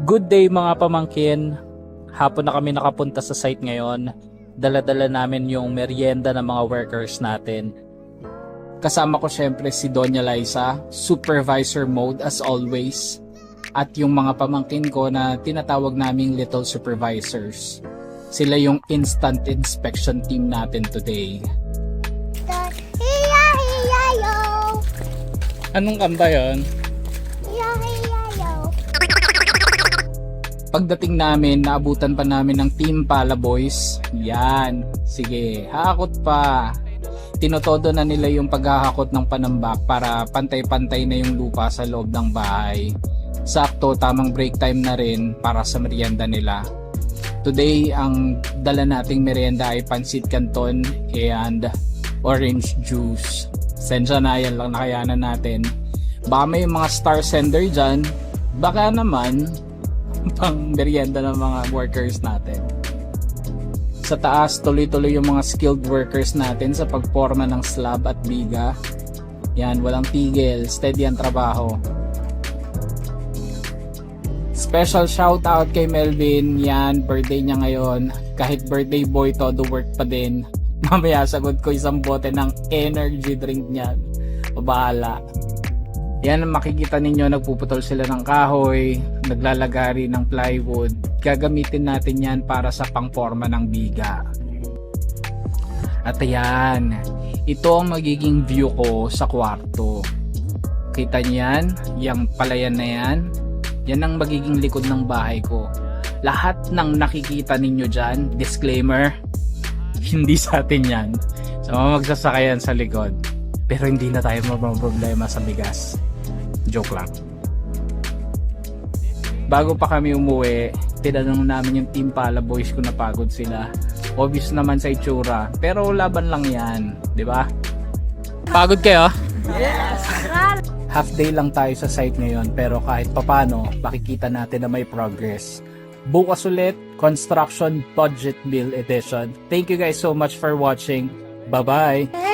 Good day mga pamangkin. Hapon na kami nakapunta sa site ngayon. Dala-dala namin yung merienda ng mga workers natin. Kasama ko syempre si Doña Liza, supervisor mode as always. At yung mga pamangkin ko na tinatawag naming little supervisors. Sila yung instant inspection team natin today. Hiya-hiya-yo! Anong kanta yun? Hiya-hiya-yo! Pagdating namin, naabutan pa namin ng Team Pala Boys. Yan. Sige, hakot pa. Tinotodo na nila yung paghahakot ng panambak para pantay-pantay na yung lupa sa loob ng bahay. Sakto, tamang break time na rin para sa merienda nila. Today, ang dala nating merienda ay pansit canton and orange juice. Sensya na, yan lang nakayanan natin. Baka may mga star sender dyan. Baka naman pang merienda ng mga workers natin. Sa taas, tuloy-tuloy yung mga skilled workers natin sa pagporma ng slab at biga. Yan, walang tigil, steady ang trabaho. Special shout out kay Melvin. Yan, birthday niya ngayon. Kahit birthday boy, todo work pa din. Mamaya sagot ko isang bote ng energy drink niyan. Pabahala. Yan, makikita ninyo, nagpuputol sila ng kahoy, naglalagari ng plywood. Gagamitin natin yan para sa pangporma ng biga. At ayan, ito ang magiging view ko sa kwarto. Kita niyan, yung palayan na yan, yan ang magiging likod ng bahay ko. Lahat ng nakikita ninyo dyan, disclaimer, hindi sa atin yan. So magsasakayan sa likod. Pero hindi na tayo problema sa bigas. Joke lang. Bago pa kami umuwi, tinanong namin yung Team Pala Boys kung napagod sila. Obvious naman sa itsura, pero laban lang yan, di ba? Pagod kayo? Yes! Half day lang tayo sa site ngayon, pero kahit papano, makikita natin na may progress. Bukas ulit, Construction Budget Bill Edition. Thank you guys so much for watching. Bye-bye!